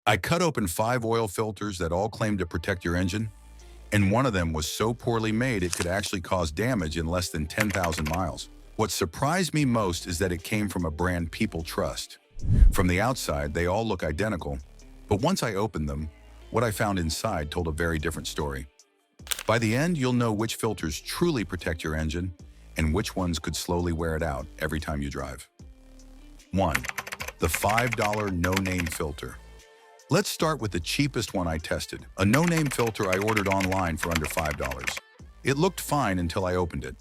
I cut open 5 oil filters that all claimed to protect your engine, and one of them was so poorly made it could actually cause damage in less than 10,000 miles. What surprised me most is that it came from a brand people trust. From the outside, they all look identical, but once I opened them, what I found inside told a very different story. By the end, you'll know which filters truly protect your engine and which ones could slowly wear it out every time you drive. 1. The $5 no-name filter. Let's start with the cheapest one I tested, a no-name filter I ordered online for under $5. It looked fine until I opened it.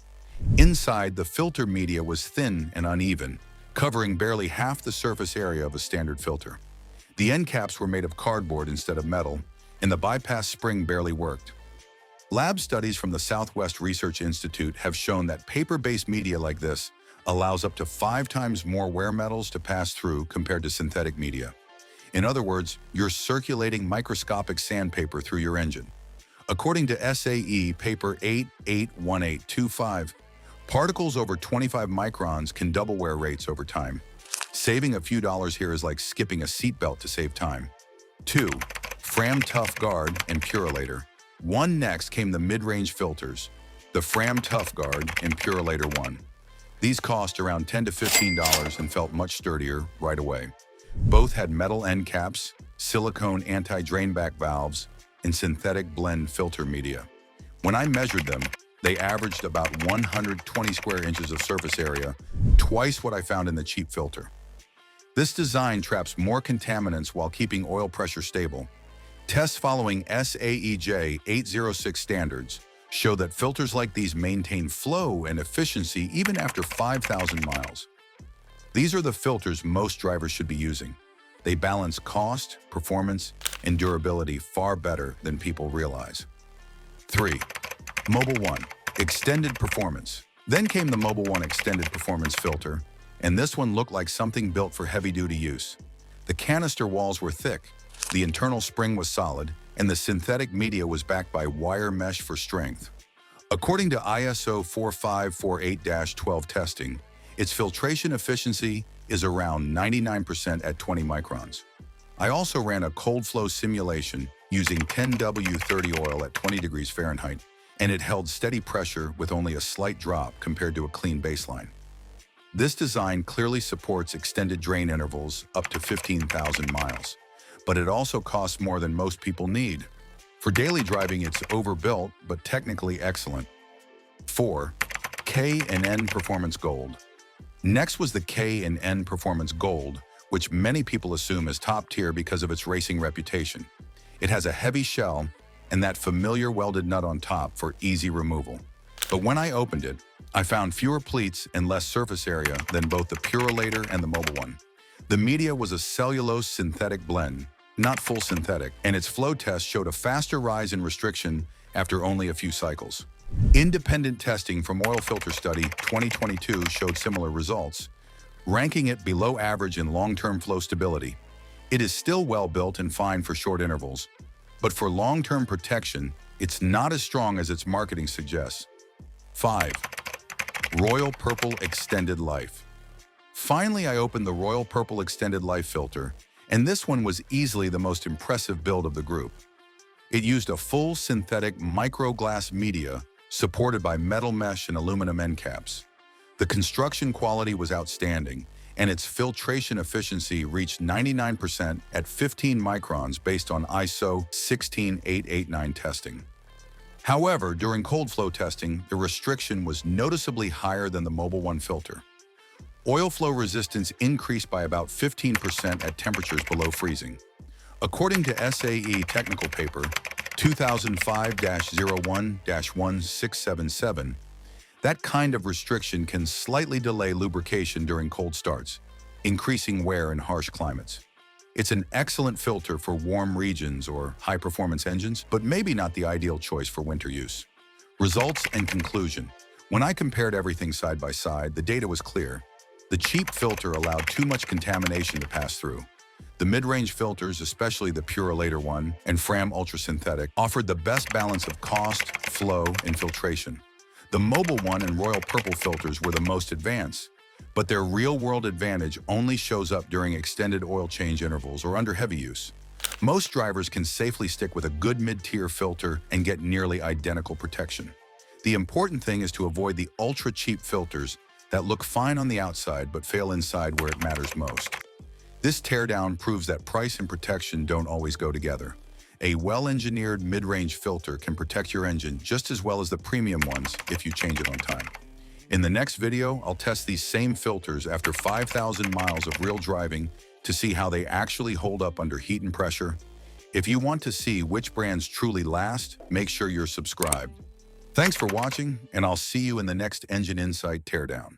Inside, the filter media was thin and uneven, covering barely half the surface area of a standard filter. The end caps were made of cardboard instead of metal, and the bypass spring barely worked. Lab studies from the Southwest Research Institute have shown that paper-based media like this allows up to 5 times more wear metals to pass through compared to synthetic media. In other words, you're circulating microscopic sandpaper through your engine. According to SAE paper 881825, particles over 25 microns can double wear rates over time. Saving a few dollars here is like skipping a seatbelt to save time. 2. Fram Tough Guard and Purolator. Next came the mid-range filters, the Fram Tough Guard and Purolator 1. These cost around $10 to $15 and felt much sturdier right away. Both had metal end caps, silicone anti-drainback valves, and synthetic blend filter media. When I measured them, they averaged about 120 square inches of surface area, twice what I found in the cheap filter. This design traps more contaminants while keeping oil pressure stable. Tests following SAEJ 806 standards show that filters like these maintain flow and efficiency even after 5,000 miles. These are the filters most drivers should be using. They balance cost, performance, and durability far better than people realize. 3. Mobil 1 Extended Performance. Then came the Mobil 1 Extended Performance filter, and this one looked like something built for heavy-duty use. The canister walls were thick, the internal spring was solid, and the synthetic media was backed by wire mesh for strength. According to ISO 4548-12 testing, its filtration efficiency is around 99% at 20 microns. I also ran a cold flow simulation using 10W30 oil at 20 degrees Fahrenheit, and it held steady pressure with only a slight drop compared to a clean baseline. This design clearly supports extended drain intervals up to 15,000 miles, but it also costs more than most people need. For daily driving, it's overbuilt, but technically excellent. 4. K&N Performance Gold. Next was the K&N Performance Gold, which many people assume is top tier because of its racing reputation. It has a heavy shell and that familiar welded nut on top for easy removal. But when I opened it, I found fewer pleats and less surface area than both the Purolator and the Mobil 1. The media was a cellulose synthetic blend, not full synthetic, and its flow test showed a faster rise in restriction after only a few cycles. Independent testing from Oil Filter Study 2022 showed similar results, ranking it below average in long-term flow stability. It is still well built and fine for short intervals, but for long-term protection, it's not as strong as its marketing suggests. 5. Royal Purple Extended Life. Finally, I opened the Royal Purple Extended Life filter, and this one was easily the most impressive build of the group. It used a full synthetic microglass media supported by metal mesh and aluminum end caps. The construction quality was outstanding, and its filtration efficiency reached 99% at 15 microns based on ISO 16889 testing. However, during cold flow testing, the restriction was noticeably higher than the Mobil 1 filter. Oil flow resistance increased by about 15% at temperatures below freezing. According to SAE technical paper 2005-01-1677, that kind of restriction can slightly delay lubrication during cold starts, increasing wear in harsh climates. It's an excellent filter for warm regions or high-performance engines, but maybe not the ideal choice for winter use. Results and conclusion. When I compared everything side by side, the data was clear. The cheap filter allowed too much contamination to pass through. The mid-range filters, especially the Purolator 1 and Fram Ultra Synthetic, offered the best balance of cost, flow, and filtration. The Mobil 1 and Royal Purple filters were the most advanced, but their real-world advantage only shows up during extended oil change intervals or under heavy use. Most drivers can safely stick with a good mid-tier filter and get nearly identical protection. The important thing is to avoid the ultra-cheap filters that look fine on the outside but fail inside where it matters most. This teardown proves that price and protection don't always go together. A well-engineered mid-range filter can protect your engine just as well as the premium ones if you change it on time. In the next video, I'll test these same filters after 5,000 miles of real driving to see how they actually hold up under heat and pressure. If you want to see which brands truly last, make sure you're subscribed. Thanks for watching, and I'll see you in the next Engine Insight Teardown.